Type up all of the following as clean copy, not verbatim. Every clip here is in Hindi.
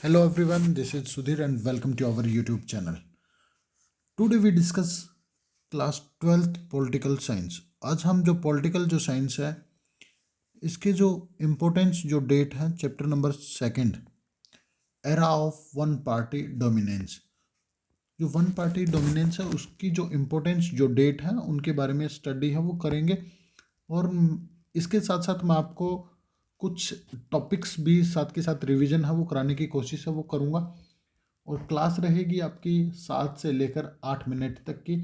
Hello everyone, this is Sudhir and welcome to our YouTube channel. Today we discuss class 12th political science. आज हम जो पॉलिटिकल जो साइंस है इसके जो इम्पोर्टेंस जो डेट है chapter number second, era of one party dominance. जो वन पार्टी डोमिनेंस है उसकी जो इम्पोर्टेंस जो डेट है उनके बारे में स्टडी है वो करेंगे। और इसके साथ साथ मैं आपको कुछ टॉपिक्स भी साथ के साथ रिवीजन है वो कराने की कोशिश है वो करूँगा। और क्लास रहेगी आपकी 7 से लेकर 8 मिनट तक की।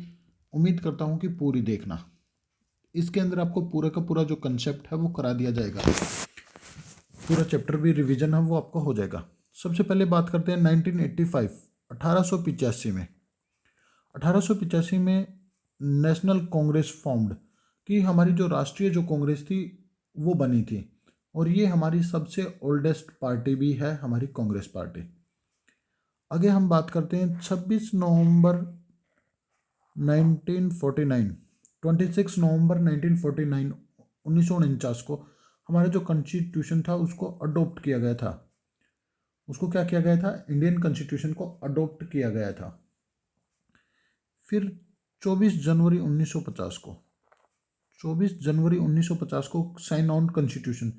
उम्मीद करता हूँ कि पूरी देखना। इसके अंदर आपको पूरा का पूरा जो कंसेप्ट है वो करा दिया जाएगा, पूरा चैप्टर भी रिवीजन है वो आपका हो जाएगा। सबसे पहले बात करते हैं 1985 1885 में। 1885 में नेशनल कांग्रेस फॉर्म्ड कि हमारी जो राष्ट्रीय जो कांग्रेस थी वो बनी थी। और ये हमारी सबसे ओल्डेस्ट पार्टी भी है, हमारी कांग्रेस पार्टी। आगे हम बात करते हैं 26 नवंबर 1949, 26 नवंबर 1949 1949 को हमारा जो कॉन्स्टिट्यूशन था उसको अडोप्ट किया गया था। उसको क्या किया गया था? इंडियन कॉन्स्टिट्यूशन को अडोप्ट किया गया था। फिर 24 जनवरी 1950 को 24 जनवरी 1950 को साइन ऑन कॉन्स्टिट्यूशन,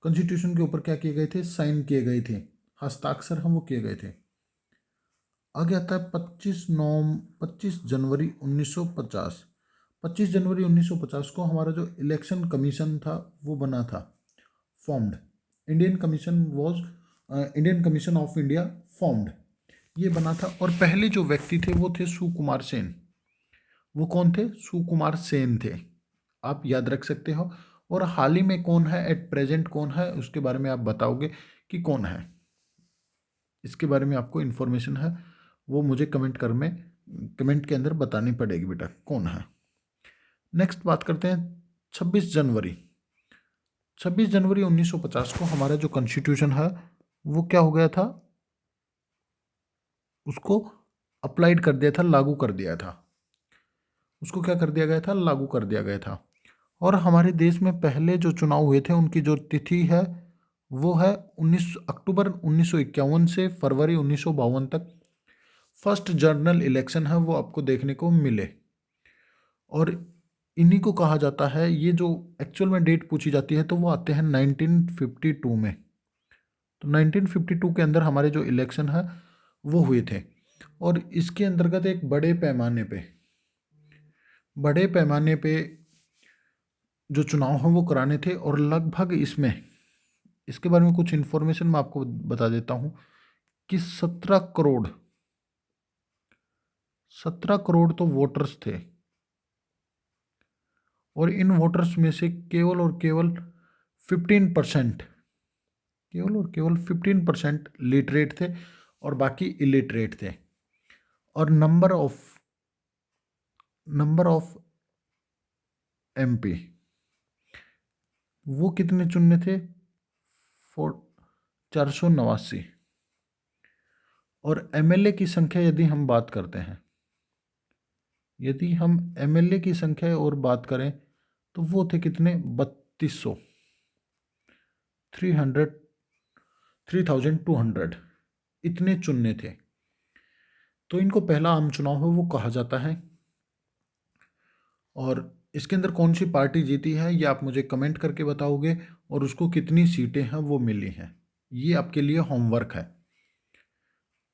कॉन्स्टिट्यूशन के ऊपर क्या किए गए थे? साइन किए गए थे, हस्ताक्षर हम वो किए गए थे। आगे आता है 25 जनवरी 1950। 25 जनवरी 1950 को हमारा जो इलेक्शन कमीशन था वो बना था, formed. Indian commission of India formed, ये बना था। और पहले जो व्यक्ति थे वो थे सुकुमार सेन। वो कौन थे? सुकुमार सेन थे, आप याद रख सकते हो। और हाल ही में कौन है, एट प्रेजेंट कौन है, उसके बारे में आप बताओगे कि कौन है। इसके बारे में आपको इन्फॉर्मेशन है वो मुझे कमेंट के अंदर बतानी पड़ेगी बेटा, कौन है। नेक्स्ट बात करते हैं 26 जनवरी 1950 को हमारा जो कॉन्स्टिट्यूशन है वो क्या हो गया था? उसको अप्लाइड कर दिया था, लागू कर दिया था। उसको क्या कर दिया गया था? लागू कर दिया गया था। और हमारे देश में पहले जो चुनाव हुए थे उनकी जो तिथि है वो है 19 अक्टूबर 1951 से फरवरी 1952 तक। फर्स्ट जनरल इलेक्शन है वो आपको देखने को मिले। और इन्हीं को कहा जाता है, ये जो एक्चुअल में डेट पूछी जाती है तो वो आते हैं 1952 में। तो 1952 के अंदर हमारे जो इलेक्शन है वो हुए थे। और इसके अंतर्गत एक बड़े पैमाने पे जो चुनाव हैं वो कराने थे। और लगभग इसमें, इसके बारे में कुछ इन्फॉर्मेशन मैं आपको बता देता हूँ कि 17 करोड़ तो वोटर्स थे। और इन वोटर्स में से केवल और केवल 15%, केवल और केवल 15% लिटरेट थे और बाकी इलिटरेट थे। और नंबर ऑफ एमपी वो कितने चुनने थे? 489। और एमएलए की संख्या यदि हम बात करते हैं, यदि हम एमएलए की संख्या और बात करें तो वो थे कितने? 3200, 3200 इतने चुनने थे। तो इनको पहला आम चुनाव है वो कहा जाता है। और इसके अंदर कौन सी पार्टी जीती है ये आप मुझे कमेंट करके बताओगे, और उसको कितनी सीटें हैं वो मिली हैं, ये आपके लिए होमवर्क है।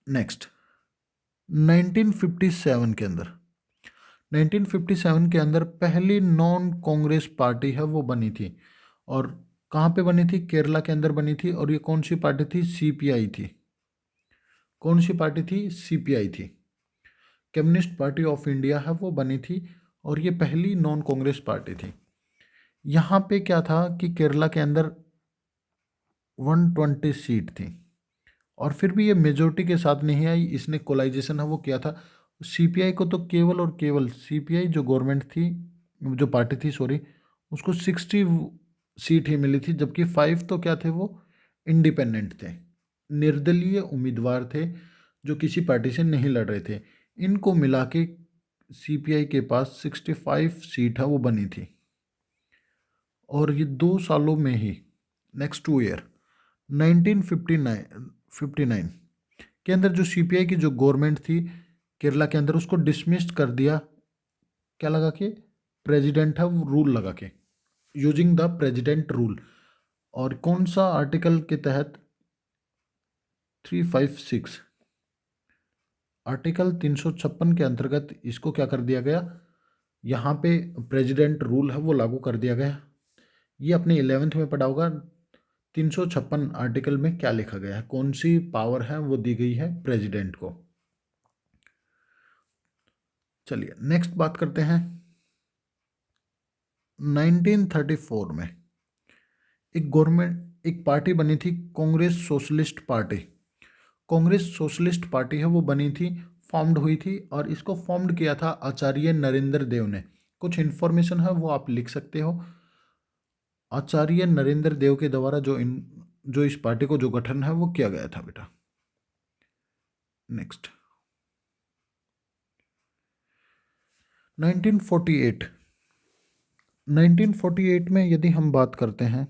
नेक्स्ट 1957 के अंदर 1957 के अंदर पहली नॉन कांग्रेस पार्टी है वो बनी थी। और कहाँ पे बनी थी? केरला के अंदर बनी थी। और ये कौन सी पार्टी थी? सीपीआई थी। कौन सी पार्टी थी? सीपीआई थी, कम्युनिस्ट पार्टी ऑफ इंडिया है वो बनी थी। और ये पहली नॉन कांग्रेस पार्टी थी। यहाँ पे क्या था कि केरला के अंदर 120 सीट थी। और फिर भी ये मेजोरिटी के साथ नहीं आई, इसने कोलाइजेशन है वो किया था। सीपीआई को तो केवल और केवल, सीपीआई जो गवर्नमेंट थी, जो पार्टी थी सॉरी, उसको 60 सीट ही मिली थी। जबकि 5 तो क्या थे? वो इंडिपेंडेंट थे, निर्दलीय उम्मीदवार थे जो किसी पार्टी से नहीं लड़ रहे थे। इनको मिला के सीपीआई के पास 65 सीट है वो बनी थी। और ये 2 सालों में ही, नेक्स्ट 2 ईयर 1959 के अंदर जो सीपीआई की जो गवर्नमेंट थी केरला के अंदर, उसको डिसमिस कर दिया, क्या लगा के, प्रेसिडेंट है वो रूल लगा के, यूजिंग द प्रेसिडेंट रूल। और कौन सा आर्टिकल के तहत? 356, आर्टिकल 356 के अंतर्गत इसको क्या कर दिया गया, यहाँ पे प्रेसिडेंट रूल है वो लागू कर दिया गया। ये अपने 11th में पढ़ा होगा। 356 आर्टिकल में क्या लिखा गया है, कौन सी पावर है वो दी गई है प्रेसिडेंट को। चलिए नेक्स्ट बात करते हैं। 1934 में एक पार्टी बनी थी, Congress socialist party. Congress socialist party है वो बनी थी, फॉर्म्ड हुई थी, और इसको फॉर्म्ड किया था आचार्य नरेंद्र देव ने। कुछ इन्फॉर्मेशन है वो आप लिख सकते हो। आचार्य नरेंद्र देव के द्वारा जो इस पार्टी को जो गठन है वो किया गया था बेटा। नेक्स्ट 1948। 1948 में यदि हम बात करते हैं,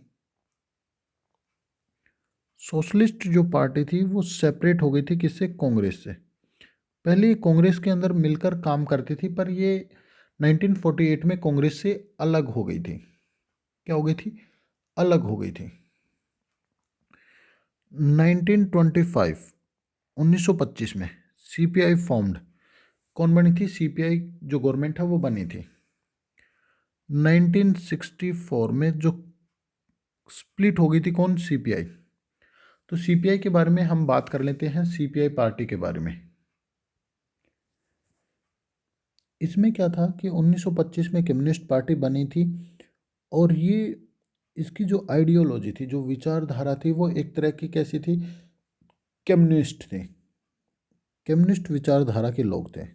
सोशलिस्ट जो पार्टी थी वो सेपरेट हो गई थी किससे? कांग्रेस से। पहले ये कांग्रेस के अंदर मिलकर काम करती थी, पर ये 1948 में कांग्रेस से अलग हो गई थी। क्या हो गई थी? अलग हो गई थी। 1925 1925 में सीपीआई फॉर्म्ड। कौन बनी थी? सीपीआई जो गवर्नमेंट है वो बनी थी। 1964 में जो स्प्लिट हो गई थी, कौन? सीपीआई। तो सीपीआई के बारे में हम बात कर लेते हैं, सीपीआई पार्टी के बारे में। इसमें क्या था कि 1925 में कम्युनिस्ट पार्टी बनी थी, और ये इसकी जो आइडियोलॉजी थी, जो विचारधारा थी, वो एक तरह की कैसी थी? कम्युनिस्ट थे। कम्युनिस्ट विचारधारा के लोग थे।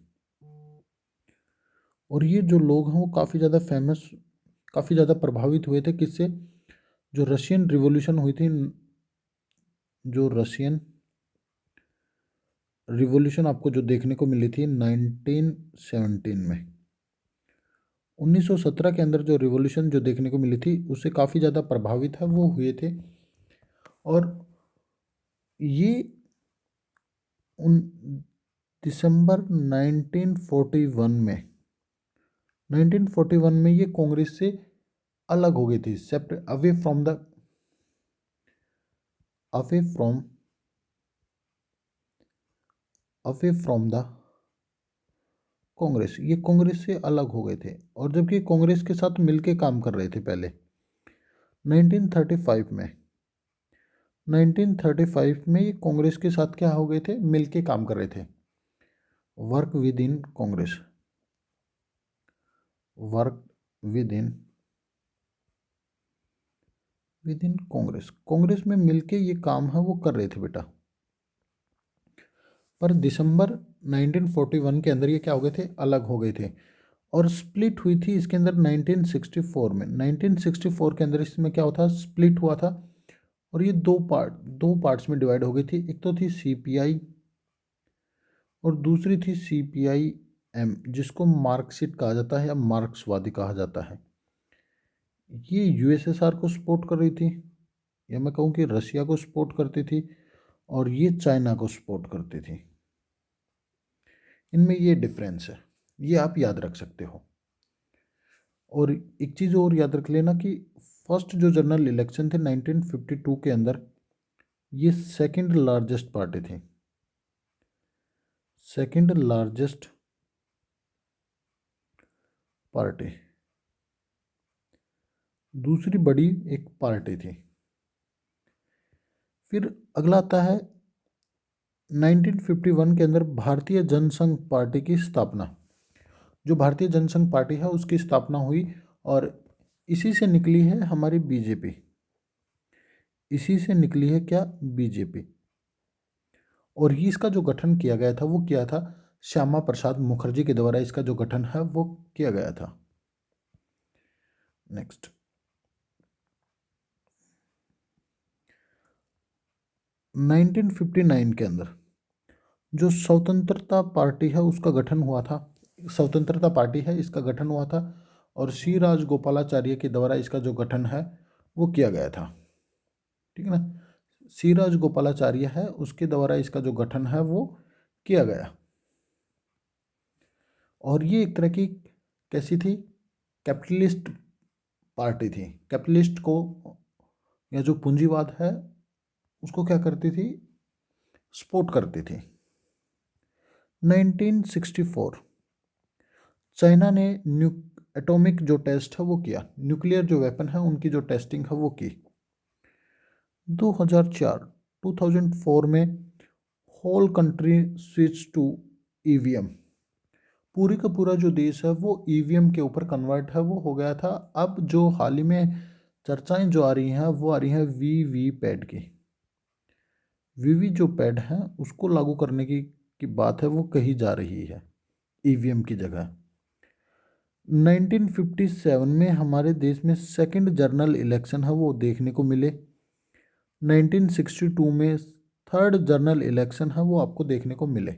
और ये जो लोग हैं वो काफ़ी ज़्यादा फेमस, काफ़ी ज़्यादा प्रभावित हुए थे किससे? जो रशियन रिवॉल्यूशन हुई थी, जो रशियन रिवॉल्यूशन आपको जो देखने को मिली थी 1917 में, 1917 के अंदर जो रिवॉल्यूशन जो देखने को मिली थी उससे काफ़ी ज़्यादा प्रभावित है वो हुए थे। और ये उन दिसंबर 1941 में 1941 में ये कांग्रेस से अलग हो गई थी, separate, away from the Congress. ये कांग्रेस से अलग हो गए थे, और जबकि कांग्रेस के साथ मिलके काम कर रहे थे पहले। 1935 में 1935 में ये कांग्रेस के साथ क्या हो गए थे? मिलके काम कर रहे थे। Work with in Congress, work with in Congress, Congress में मिलके ये काम है वो कर रहे थे बेटा। पर दिसंबर 1941 के अंदर ये क्या हो गए थे? अलग हो गए थे। और स्प्लिट हुई थी इसके अंदर 1964 में। 1964 के अंदर इसमें क्या होता? स्प्लिट हुआ था, और ये दो पार्ट्स में डिवाइड हो गई थी। एक तो थी सीपीआई और दूसरी थी सीपीआई एम, जिसको मार्क्सिस्ट कहा जाता है या मार्क्सवादी कहा जाता है। ये यूएसएसआर को सपोर्ट कर रही थी, या मैं कहूँ कि रशिया को सपोर्ट करती थी, और ये चाइना को सपोर्ट करती थी। इनमें ये डिफरेंस है, ये आप याद रख सकते हो। और एक चीज़ और याद रख लेना कि फर्स्ट जो जनरल इलेक्शन थे 1952 के अंदर, ये सेकंड लार्जेस्ट पार्टी थी, सेकंड लार्जेस्ट पार्टी, दूसरी बड़ी एक पार्टी थी। फिर अगला आता है 1951 के अंदर भारतीय जनसंघ पार्टी की स्थापना। जो भारतीय जनसंघ पार्टी है उसकी स्थापना हुई, और इसी से निकली है हमारी बीजेपी। इसी से निकली है क्या? बीजेपी। और ये इसका जो गठन किया गया था वो किया था श्यामा प्रसाद मुखर्जी के द्वारा, इसका जो गठन है वो किया गया था। नेक्स्ट 1959 के अंदर जो स्वतंत्रता पार्टी है उसका गठन हुआ था। स्वतंत्रता पार्टी है, इसका गठन हुआ था, और सी राजगोपालाचार्य के द्वारा इसका जो गठन है वो किया गया था। ठीक है ना? सी राजगोपालाचार्य है, उसके द्वारा इसका जो गठन है वो किया गया। और ये एक तरह की कैसी थी, कैपिटलिस्ट पार्टी थी। कैपिटलिस्ट को या जो पूंजीवाद है उसको क्या करती थी, सपोर्ट करती थी। 1964 चाइना ने एटॉमिक जो टेस्ट है वो किया, न्यूक्लियर जो वेपन है उनकी जो टेस्टिंग है वो की। 2004 में whole country switch to EVM, पूरी का पूरा जो देश है वो ईवीएम के ऊपर कन्वर्ट है वो हो गया था। अब जो हाल ही में चर्चाएं जो आ रही हैं वो आ रही हैं वीवी पैड की। वीवी जो पैड है उसको लागू करने की बात है वो कही जा रही है ईवीएम की जगह। 1957 में हमारे देश में सेकंड जनरल इलेक्शन है वो देखने को मिले। 1962 में थर्ड जनरल इलेक्शन है वो आपको देखने को मिले।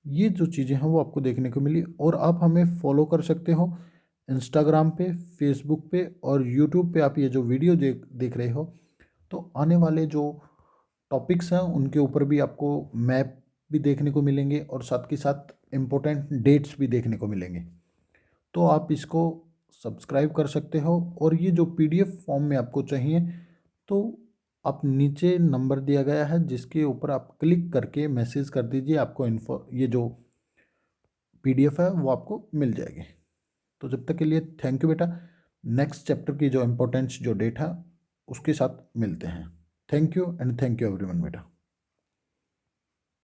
ये जो चीज़ें हैं वो आपको देखने को मिली। और आप हमें फॉलो कर सकते हो इंस्टाग्राम पे, फेसबुक पे और यूट्यूब पे। आप ये जो वीडियो देख रहे हो तो आने वाले जो टॉपिक्स हैं उनके ऊपर भी आपको मैप भी देखने को मिलेंगे और साथ के साथ इम्पोर्टेंट डेट्स भी देखने को मिलेंगे। तो आप इसको सब्सक्राइब कर सकते हो। और ये जो पीडीएफ फॉर्म में आपको चाहिए तो आप नीचे नंबर दिया गया है जिसके ऊपर आप क्लिक करके मैसेज कर दीजिए, आपको ये जो पीडीएफ है वो आपको मिल जाएगी। तो जब तक के लिए थैंक यू बेटा। नेक्स्ट चैप्टर की जो इम्पोर्टेंस जो डेट है उसके साथ मिलते हैं। Thank you and thank you everyone बेटा।